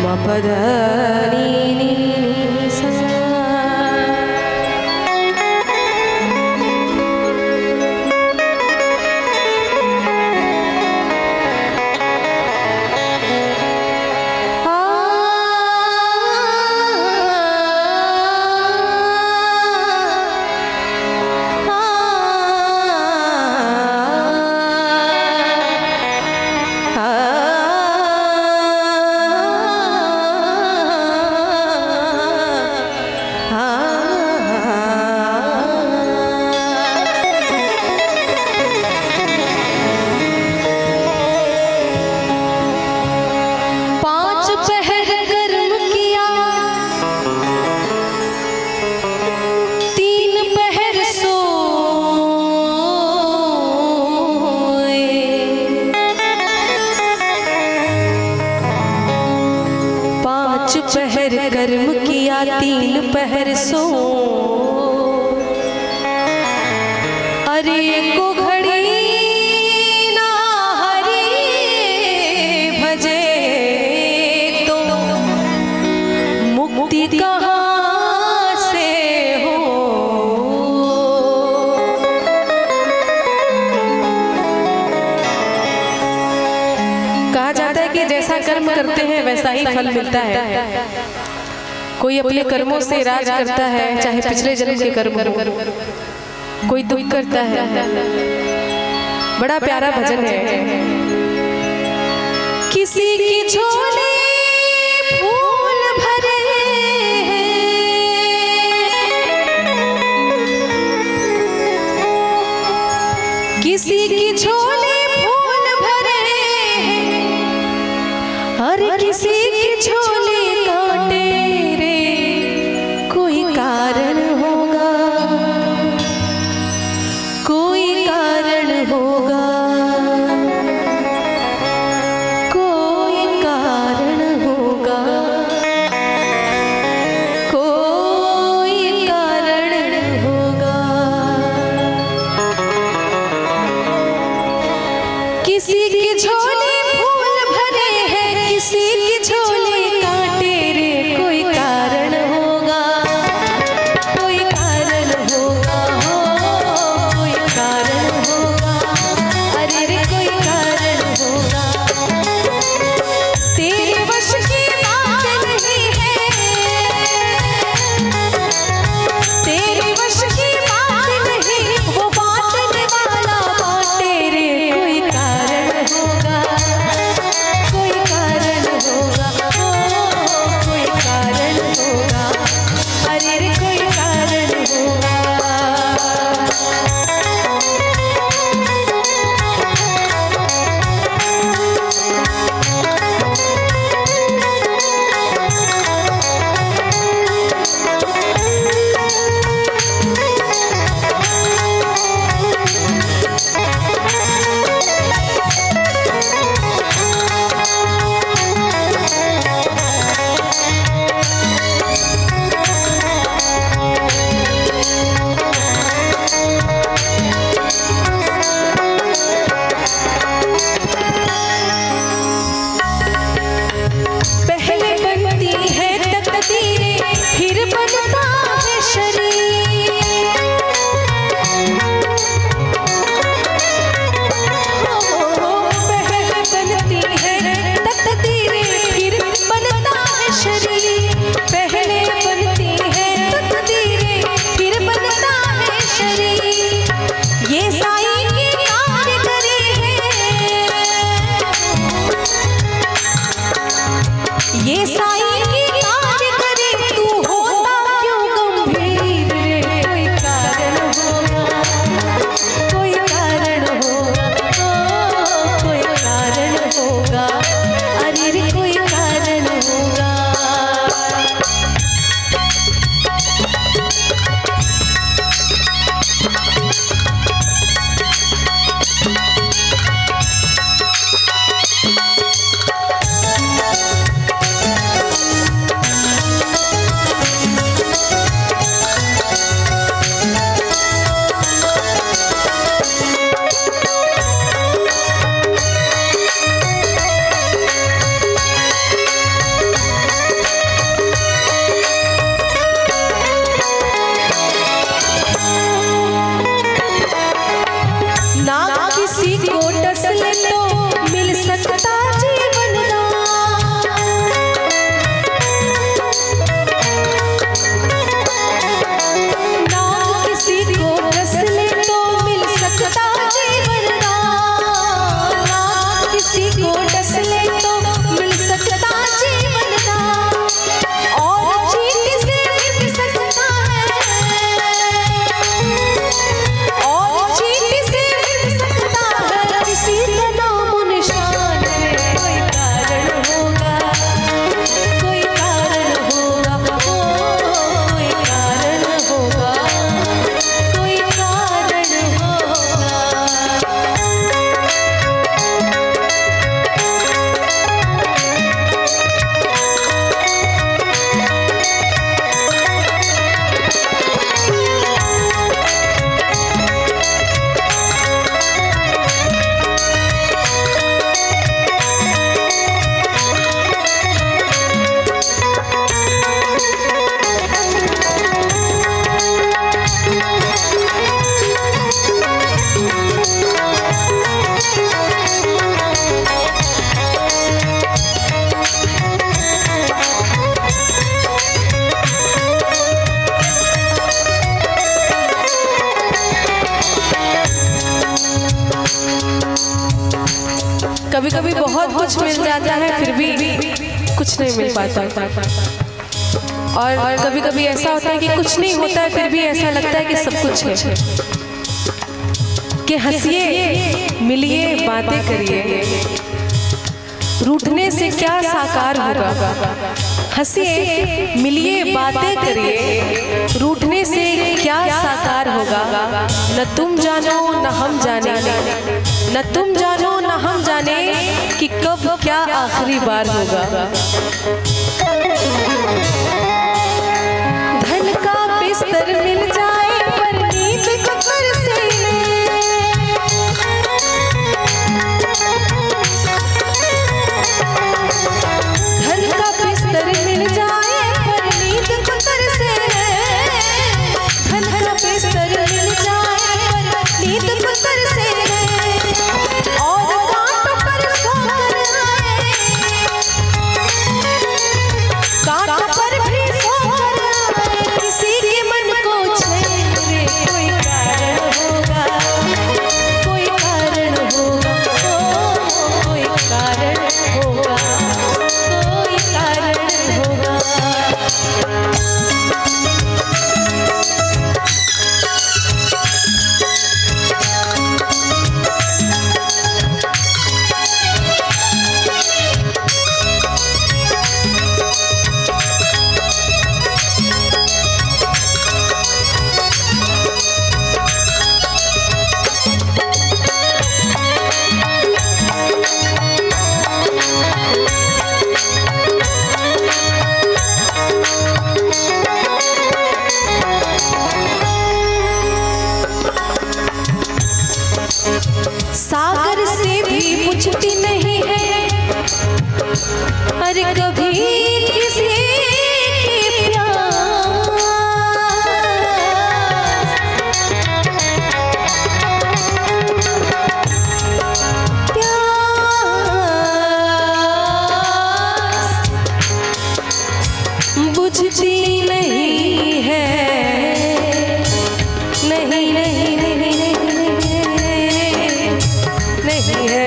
पहर कर्म किया 3 पहर सो, अरे को घड़ी ना हरि भजे तो मुक्ति कहाँ से हो। कहा जाता है कि जैसा कर्म करते हैं वैसा ही फल मिलता है। कोई अपने कर्मों से राज करता है, चाहे पिछले जन्म के कर्म हो, कोई दुख करता है। बड़ा प्यारा भजन है। किसी की झोली फूल भरे हैं, किसी की झोली फूल भरे हैं, हर किसी की झोली काटे रे कोई कारण होगा, कोई कारण होगा, कोई कारण होगा, कोई कारण होगा। किसी की झोली फूल भरे हैं, किसी की झोली काटे रे कोई कारण होगा, कोई कारण होगा, हो कोई कारण होगा, अरे रे कोई कारण होगा। तेरे वश की बात नहीं है, तेरे वश की बात नहीं, वो बांटने वाला बांटे रे कोई कारण होगा, कोई कारण होगा, कभी कभी बहुत कुछ मिल जाता है फिर भी कुछ नहीं मिल पाता, और कभी कभी ऐसा होता है कि कुछ नहीं होता है फिर भी ऐसा लगता है कि सब कुछ है। कि हंसिए मिलिए बातें करिए, रूठने से क्या साकार होगा। हंसिए मिलिए बातें करिए, रूठने से क्या साकार होगा। न तुम जानो न हम जाने, न तुम जानो न हम जाने कि कब क्या आखिरी बार होगा। धन का बिस्तर मिल जाए पर नींद को तरसे सागर से भी बुझती नहीं है, अरे कभी किसी की प्यास। बुझती नहीं है, नहीं नहीं नहीं नहीं नहीं, नहीं है